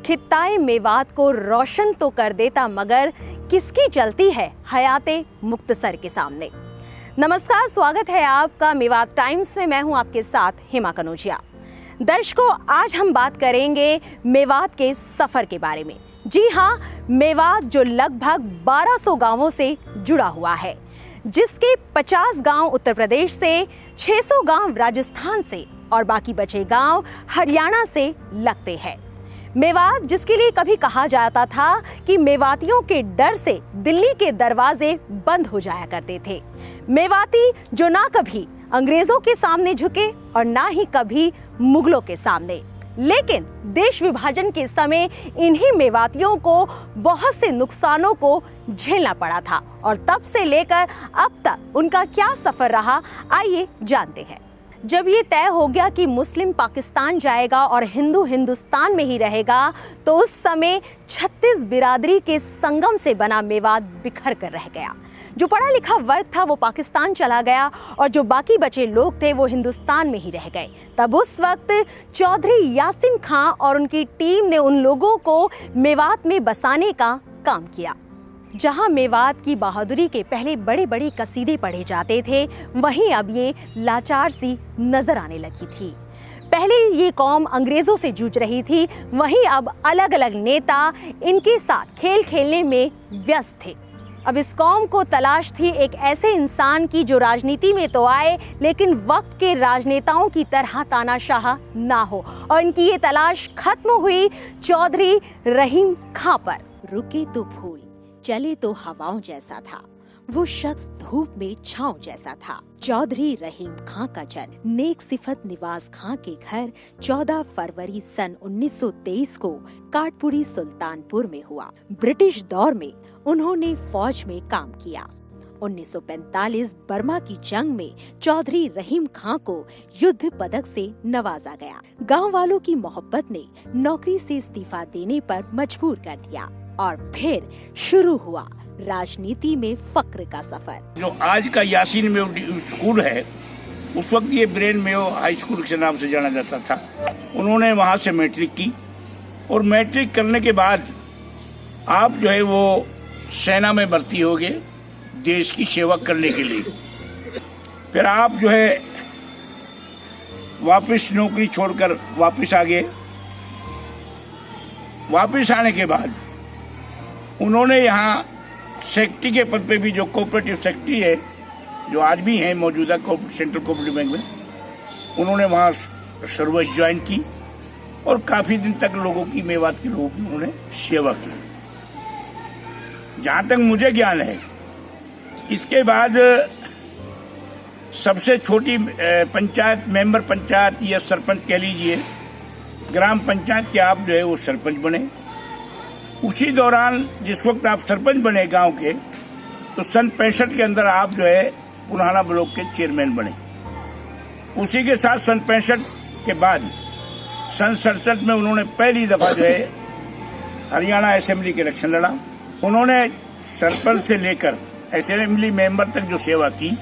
खित्ताए मेवात को रोशन तो कर देता, मगर किसकी चलती है हयाते मुख्तसर के सामने। नमस्कार, स्वागत है आपका मेवात टाइम्स में। मैं हूं आपके साथ हिमा कनोजिया। दर्शकों, आज हम बात करेंगे मेवात के सफर के बारे में। जी हाँ, मेवात जो लगभग 1200 गांवों से जुड़ा हुआ है, जिसके 50 गांव उत्तर प्रदेश से, 600 गांव राजस्थान से और बाकी बचे गांव हरियाणा से लगते हैं। मेवात जिसके लिए कभी कहा जाता था कि मेवातियों के डर से दिल्ली के दरवाजे बंद हो जाया करते थे। मेवाती जो ना कभी अंग्रेजों के सामने झुके और ना ही कभी मुगलों के सामने, लेकिन देश विभाजन के समय इन्हीं मेवातियों को बहुत से नुकसानों को झेलना पड़ा था और तब से लेकर अब तक उनका क्या सफर रहा, आइए जानते हैं। जब ये तय हो गया कि मुस्लिम पाकिस्तान जाएगा और हिंदू हिंदुस्तान में ही रहेगा, तो उस समय 36 बिरादरी के संगम से बना मेवात बिखर कर रह गया। जो पढ़ा लिखा वर्ग था वो पाकिस्तान चला गया और जो बाकी बचे लोग थे वो हिंदुस्तान में ही रह गए। तब उस वक्त चौधरी यासीन खां और उनकी टीम ने उन लोगों को मेवात में बसाने का काम किया। जहां मेवात की बहादुरी के पहले बड़े बड़े कसीदे पढ़े जाते थे, वहीं अब ये लाचार सी नजर आने लगी थी। पहले ये कौम अंग्रेजों से जूझ रही थी, वहीं अब अलग अलग नेता इनके साथ खेल खेलने में व्यस्त थे। अब इस कौम को तलाश थी एक ऐसे इंसान की जो राजनीति में तो आए, लेकिन वक्त के राजनेताओं की तरह तानाशाह ना हो, और इनकी ये तलाश खत्म हुई चौधरी रहीम खां पर। रुके तो फूल, चले तो हवाओं जैसा था, वो शख्स धूप में छांव जैसा था। चौधरी रहीम खां का जन्म नेक सिफत निवाज खां के घर 14 फरवरी सन 1923 को काठपुरी सुल्तानपुर में हुआ। ब्रिटिश दौर में उन्होंने फौज में काम किया। 1945 बर्मा की जंग में चौधरी रहीम खां को युद्ध पदक से नवाजा गया। गांव वालों की मोहब्बत ने नौकरी से इस्तीफा देने पर मजबूर कर दिया और फिर शुरू हुआ राजनीति में फक्र का सफर। जो आज का यासीन मेयो स्कूल है, उस वक्त ये ब्रेन मेयो हाई स्कूल के नाम से जाना जाता था। उन्होंने वहां से मैट्रिक की और मैट्रिक करने के बाद आप जो है वो सेना में भर्ती हो गए देश की सेवा करने के लिए। फिर आप जो है वापस नौकरी छोड़कर वापस आ गए। वापस आने के बाद उन्होंने यहाँ सेक्रेटरी के पद पे भी, जो कोऑपरेटिव सेक्रेटरी है, जो आज भी है मौजूदा सेंट्रल कोऑपरेटिव बैंक में, उन्होंने वहाँ सर्विस ज्वाइन की और काफी दिन तक लोगों की, मेवात के लोगों की उन्होंने सेवा की। जहां तक मुझे ज्ञान है, इसके बाद सबसे छोटी पंचायत, मेंबर पंचायत या सरपंच कह लीजिए, ग्राम पंचायत के आप जो है वो सरपंच बने। उसी दौरान जिस वक्त आप सरपंच बने गांव के, तो सन 65 के अंदर आप जो है पुराना ब्लॉक के चेयरमैन बने। उसी के साथ सन 65 के बाद सन 67 में उन्होंने पहली दफा जो है हरियाणा असेंबली के इलेक्शन लड़ा। उन्होंने सरपंच से लेकर असेंबली मेंबर तक जो सेवा की,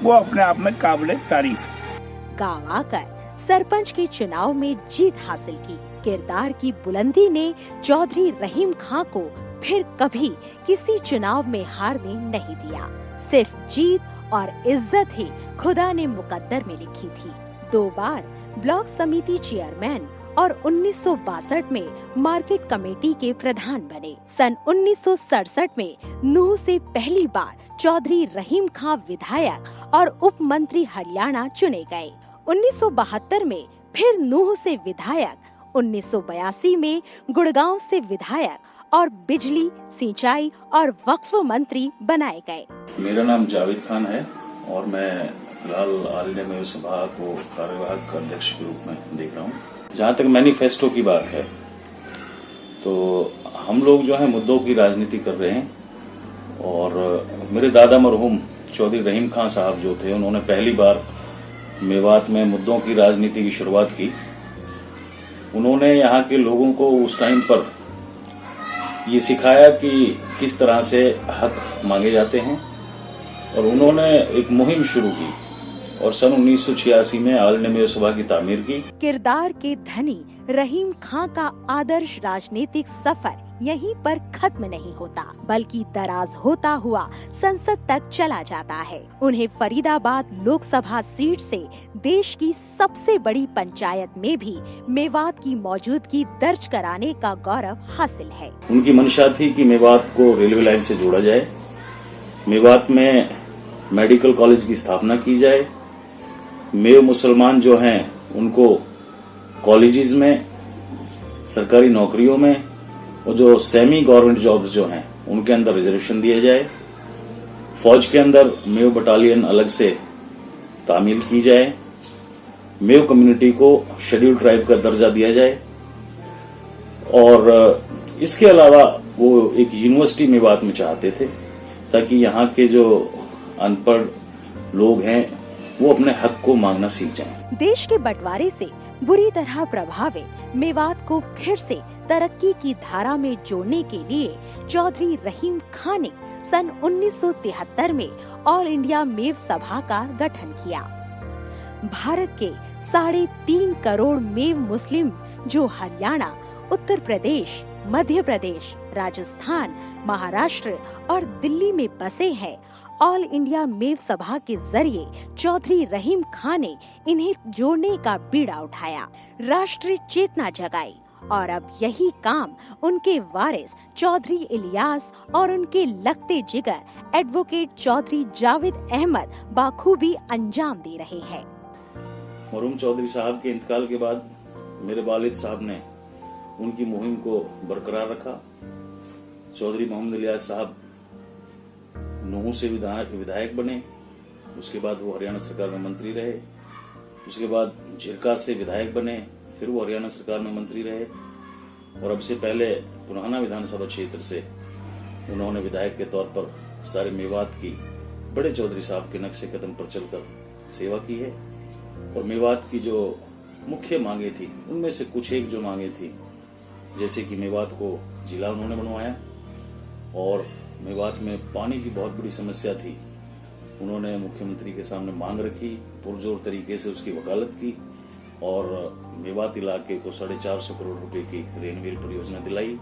वो अपने आप में काबिले तारीफ। गांव आकर सरपंच के चुनाव में जीत हासिल की। किरदार की बुलंदी ने चौधरी रहीम खां को फिर कभी किसी चुनाव में हारने नहीं दिया। सिर्फ जीत और इज्जत ही खुदा ने मुकद्दर में लिखी थी। 2 बार ब्लॉक समिति चेयरमैन और 1962 में मार्केट कमेटी के प्रधान बने। सन 1967 में नूह से पहली बार चौधरी रहीम खां विधायक और उप मंत्री हरियाणा चुने गए। 1972 में फिर नूह से विधायक, 1982 में गुड़गांव से विधायक और बिजली, सिंचाई और वक्फ मंत्री बनाए गए। मेरा नाम जावेद खान है और मैं फिलहाल ऑल इंडिया मेयो सभा को कार्यवाहक अध्यक्ष के रूप में देख रहा हूँ। जहाँ तक मैनिफेस्टो की बात है, तो हम लोग जो है मुद्दों की राजनीति कर रहे हैं और मेरे दादा मरहूम चौधरी रहीम खां साहब जो थे, उन्होंने पहली बार मेवात में मुद्दों की राजनीति की शुरुआत की। उन्होंने यहाँ के लोगों को उस टाइम पर ये सिखाया कि किस तरह से हक मांगे जाते हैं और उन्होंने एक मुहिम शुरू की और सन 1986 में ऑल इंडिया मेयर सभा की तामीर की। किरदार के धनी रहीम खां का आदर्श राजनीतिक सफर यहीं पर खत्म नहीं होता, बल्कि दराज होता हुआ संसद तक चला जाता है। उन्हें फरीदाबाद लोकसभा सीट से देश की सबसे बड़ी पंचायत में भी मेवात की मौजूदगी दर्ज कराने का गौरव हासिल है। उनकी मंशा थी कि मेवात को रेलवे लाइन से जोड़ा जाए, मेवात में मेडिकल कॉलेज की स्थापना की जाए, मेव मुसलमान जो हैं उनको कॉलेजेस में, सरकारी नौकरियों में और जो सेमी गवर्नमेंट जॉब्स जो हैं उनके अंदर रिजर्वेशन दिया जाए, फौज के अंदर मेव बटालियन अलग से तामील की जाए, मेव कम्युनिटी को शेड्यूल ट्राइब का दर्जा दिया जाए और इसके अलावा वो एक यूनिवर्सिटी मेवात में चाहते थे ताकि यहाँ के जो अनपढ़ लोग हैं वो अपने हक को मांगना सीख जाएं। देश के बंटवारे से बुरी तरह प्रभावित मेवात को फिर से तरक्की की धारा में जोड़ने के लिए चौधरी रहीम खां ने सन 1973 में ऑल इंडिया मेव सभा का गठन किया। भारत के 3.5 करोड़ मेव मुस्लिम जो हरियाणा, उत्तर प्रदेश, मध्य प्रदेश, राजस्थान, महाराष्ट्र और दिल्ली में बसे हैं, ऑल इंडिया मेव सभा के जरिए चौधरी रहीम खां ने इन्हें जोड़ने का बीड़ा उठाया, राष्ट्रीय चेतना जगाई और अब यही काम उनके वारिस चौधरी इलियास और उनके लगते जिगर एडवोकेट चौधरी जावेद अहमद बाखूबी अंजाम दे रहे हैं। मरहूम चौधरी साहब के इंतकाल के बाद मेरे वालिद साहब ने उनकी मुहिम को बरकरार रखा। चौधरी मोहम्मद इलियास साहब नूह से विधायक बने, उसके बाद वो हरियाणा सरकार में मंत्री रहे, उसके बाद झिरका से विधायक बने, फिर वो हरियाणा सरकार में मंत्री रहे और अब से पहले पुराना विधानसभा क्षेत्र से उन्होंने विधायक के तौर पर सारे मेवात की बड़े चौधरी साहब के नक्शे कदम पर चलकर सेवा की है। और मेवात की जो मुख्य मांगे थी उनमें से कुछ एक जो मांगे थी, जैसे कि मेवात को जिला उन्होंने बनवाया और मेवात में पानी की बहुत बड़ी समस्या थी, उन्होंने मुख्यमंत्री के सामने मांग रखी, पुरजोर तरीके से उसकी वकालत की और मेवात इलाके को 450 करोड़ रुपए की रेनवेल परियोजना दिलाई।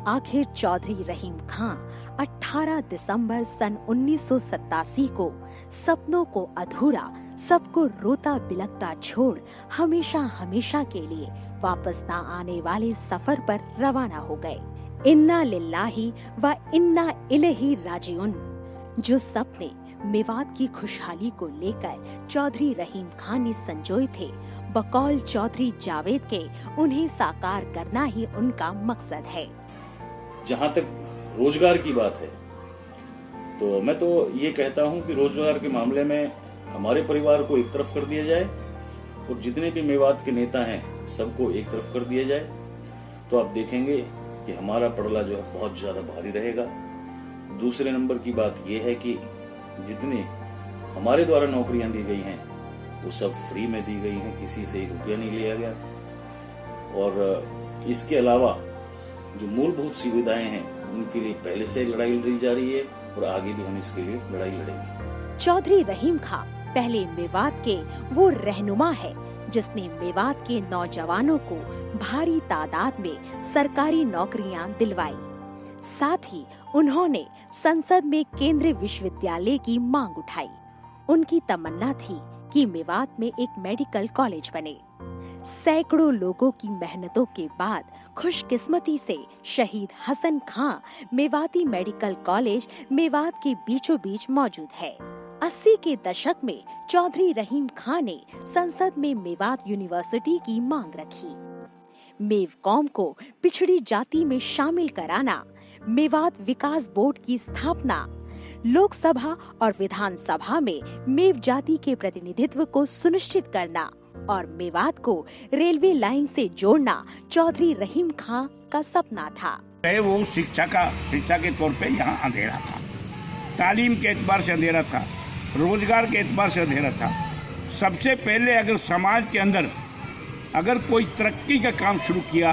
आखिर चौधरी रहीम खां 18 दिसंबर सन 1987 को सपनों को अधूरा, सबको रोता बिलखता छोड़ हमेशा हमेशा के लिए वापस न आने वाले सफर पर रवाना हो गए। इन्ना लिल्लाही व इन्ना इलैहि राजिऊन। जो सपने मेवात की खुशहाली को लेकर चौधरी रहीम खां ने संजोए थे, बकौल चौधरी जावेद के उन्हें साकार करना ही उनका मकसद है। जहाँ तक रोजगार की बात है तो मैं तो ये कहता हूँ कि रोजगार के मामले में हमारे परिवार को एक तरफ कर दिया जाए और जितने भी मेवात के नेता हैं सबको एक तरफ कर दिया जाए, तो आप देखेंगे कि हमारा पड़ला जो है बहुत ज्यादा भारी रहेगा। दूसरे नंबर की बात यह है कि जितने हमारे द्वारा नौकरियां दी गई हैं वो सब फ्री में दी गई हैं, किसी से 1 रुपया नहीं लिया गया। और इसके अलावा जो मूलभूत सुविधाएं हैं उनके लिए पहले से लड़ाई लड़ी जा रही है और आगे भी हम इसके लिए लड़ाई लड़ेंगे। चौधरी रहीम खां पहले मेवात के वो रहनुमा है जिसने मेवात के नौजवानों को भारी तादाद में सरकारी नौकरियां दिलवाई। साथ ही उन्होंने संसद में केंद्रीय विश्वविद्यालय की मांग उठाई। उनकी तमन्ना थी कि मेवात में एक मेडिकल कॉलेज बने। सैकड़ों लोगों की मेहनतों के बाद खुशकिस्मती से शहीद हसन खां मेवाती मेडिकल कॉलेज मेवात के बीचों बीच मौजूद है। 80 के दशक में चौधरी रहीम खां ने संसद में मेवात यूनिवर्सिटी की मांग रखी। मेव कौम को पिछड़ी जाति में शामिल कराना, मेवात विकास बोर्ड की स्थापना, लोकसभा और विधानसभा में मेव जाति के प्रतिनिधित्व को सुनिश्चित करना और मेवात को रेलवे लाइन से जोड़ना चौधरी रहीम खां का सपना था। वो शिक्षा के तौर पे यहाँ अंधेरा था, तालीम के एतबार से अंधेरा था, रोजगार के एतबार से अंधेरा था। सबसे पहले अगर समाज के अंदर अगर कोई तरक्की का काम शुरू किया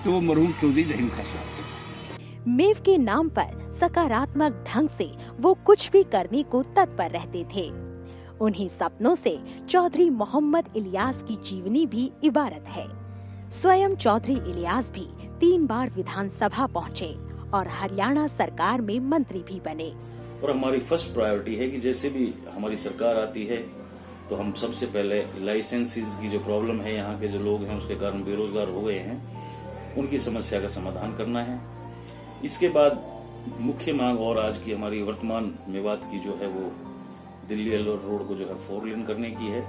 तो वो मरहूम चौधरी रहीम खां साहब थे। मेव के नाम पर सकारात्मक ढंग से वो कुछ भी करने को तत्पर रहते थे। उन्हीं सपनों से चौधरी मोहम्मद इलियास की जीवनी भी इबारत है। स्वयं चौधरी इलियास भी 3 बार विधानसभा पहुँचे और हरियाणा सरकार में मंत्री भी बने। और हमारी फर्स्ट प्रायोरिटी है कि जैसे भी हमारी सरकार आती है तो हम सबसे पहले लाइसेंसेस की जो प्रॉब्लम है, यहाँ के जो लोग हैं उसके कारण बेरोजगार हो गए हैं, उनकी समस्या का समाधान करना है। इसके बाद मुख्य मांग और आज की हमारी वर्तमान मेवात की जो है वो दिल्ली एल्लोर रोड को जो है 4 लेन करने की है।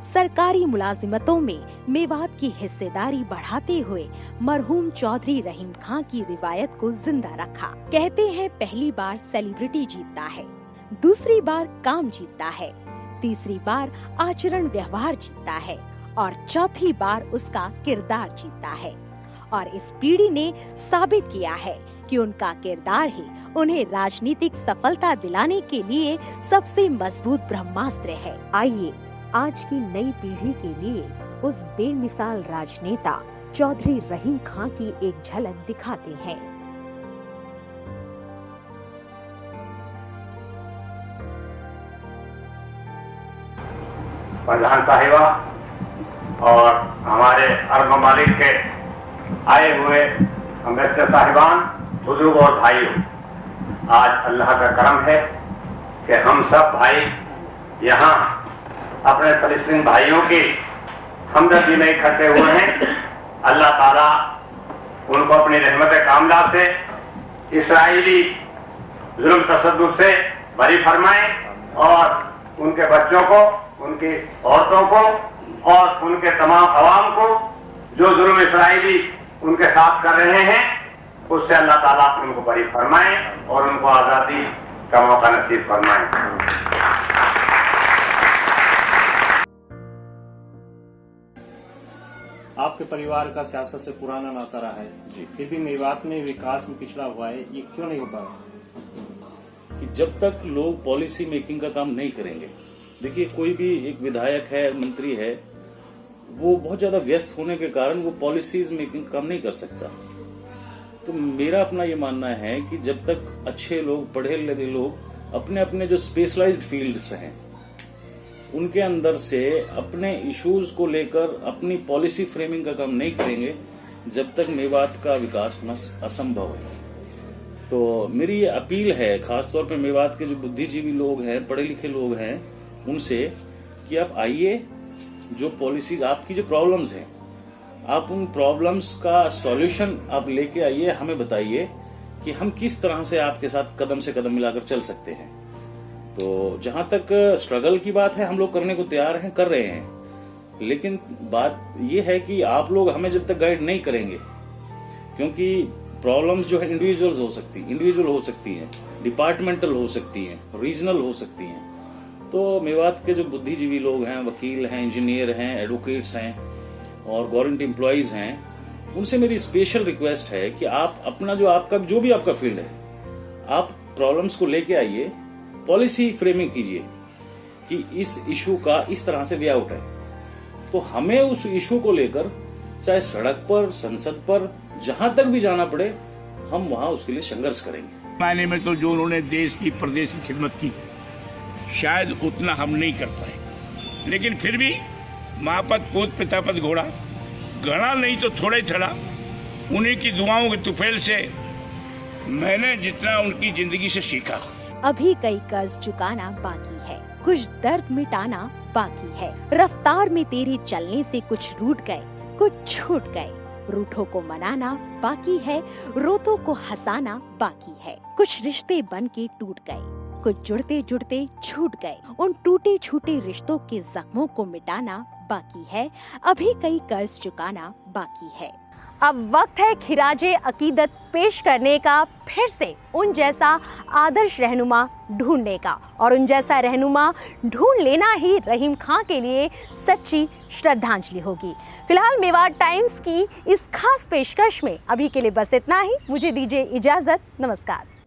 सरकारी मुलाजिमतों में मेवात की हिस्सेदारी बढ़ाते हुए मरहूम चौधरी रहीम खां की रिवायत को जिंदा रखा। कहते हैं पहली बार सेलिब्रिटी जीतता है, दूसरी बार काम जीतता है, तीसरी बार आचरण व्यवहार जीतता है और चौथी बार उसका किरदार जीतता है। और इस पीढ़ी ने साबित किया है कि उनका किरदार ही उन्हें राजनीतिक सफलता दिलाने के लिए सबसे मजबूत ब्रह्मास्त्र है। आइए आज की नई पीढ़ी के लिए उस बेमिसाल राजनेता चौधरी रहीम खां की एक झलक दिखाते हैं। प्रधान साहिबा और हमारे अरब ममालिक के आए हुए अम्बेसडर साहिबान, बुजुर्ग और भाइयों, आज अल्लाह का करम है कि हम सब भाई यहाँ अपने फलस्तीन भाइयों की हमदर्दी में इकट्ठे हुए हैं। अल्लाह ताला उनको अपनी रहमत कामला से, इसराइली जुल्म तशद्दुद से बरी फरमाए और उनके बच्चों को, उनकी औरतों को और उनके तमाम अवाम को जो जुल्म इसराइली उनके साथ कर रहे हैं उससे अल्लाह ताला उनको बरी फरमाए और उनको आजादी का मौका नसीब फरमाए। आपके परिवार का सियासत से पुराना नाता रहा है जी, फिर भी मेवात में विकास में पिछड़ा हुआ है, ये क्यों नहीं हो पा रहा? कि जब तक लोग पॉलिसी मेकिंग का काम नहीं करेंगे, देखिए कोई भी एक विधायक है, मंत्री है, वो बहुत ज्यादा व्यस्त होने के कारण वो पॉलिसीज मेकिंग काम नहीं कर सकता। तो मेरा अपना ये मानना है कि जब तक अच्छे लोग, पढ़े लिखे लोग अपने अपने जो स्पेशलाइज्ड फील्ड्स हैं उनके अंदर से अपने इश्यूज को लेकर अपनी पॉलिसी फ्रेमिंग का काम नहीं करेंगे, जब तक मेवात का विकास होना असंभव है। तो मेरी ये अपील है खासतौर पे मेवात के जो बुद्धिजीवी लोग हैं, पढ़े लिखे लोग हैं, उनसे कि आप आइए, जो पॉलिसीज, आपकी जो प्रॉब्लम्स हैं, आप उन प्रॉब्लम्स का सॉल्यूशन आप लेके आइए, हमें बताइए कि हम किस तरह से आपके साथ कदम से कदम मिलाकर चल सकते हैं। तो जहां तक स्ट्रगल की बात है, हम लोग करने को तैयार हैं, कर रहे हैं, लेकिन बात यह है कि आप लोग हमें जब तक गाइड नहीं करेंगे, क्योंकि प्रॉब्लम्स जो है इंडिविजुअल हो सकती हैं, डिपार्टमेंटल हो सकती हैं, रीजनल हो सकती हैं। तो मेवात के जो बुद्धिजीवी लोग हैं, वकील हैं, इंजीनियर हैं, एडवोकेट्स हैं और गवर्नमेंट एम्प्लॉइज हैं, उनसे मेरी स्पेशल रिक्वेस्ट है कि आप अपना जो भी आपका फील्ड है, आप प्रॉब्लम्स को लेके आइए, पॉलिसी फ्रेमिंग कीजिए कि इस इशू का इस तरह से वे आउट है। तो हमें उस इशू को लेकर चाहे सड़क पर, संसद पर, जहां तक भी जाना पड़े, हम वहां उसके लिए संघर्ष करेंगे। मायने में तो जो उन्होंने देश की, प्रदेश की खिदमत की, शायद उतना हम नहीं कर पाए, लेकिन फिर भी मापत पोत पितापत घोड़ा, घड़ा नहीं तो थोड़े चढ़ा। उन्हीं की दुआओं के तुफैल से मैंने जितना उनकी जिंदगी से सीखा। अभी कई कर्ज चुकाना बाकी है, कुछ दर्द मिटाना बाकी है। रफ्तार में तेरे चलने से कुछ रूठ गए, कुछ छूट गए। रूठों को मनाना बाकी है, रोतों को हंसाना बाकी है। कुछ रिश्ते बन के टूट गए, कुछ जुड़ते जुड़ते छूट गए। उन टूटे छूटे रिश्तों के जख्मों को मिटाना बाकी है। अभी कई कर्ज चुकाना बाकी है। अब वक्त है खिराजे अकीदत पेश करने का, फिर से उन जैसा आदर्श रहनुमा ढूंढने का, और उन जैसा रहनुमा ढूंढ लेना ही रहीम खां के लिए सच्ची श्रद्धांजलि होगी। फिलहाल मेवात टाइम्स की इस खास पेशकश में अभी के लिए बस इतना ही। मुझे दीजिए इजाजत। नमस्कार।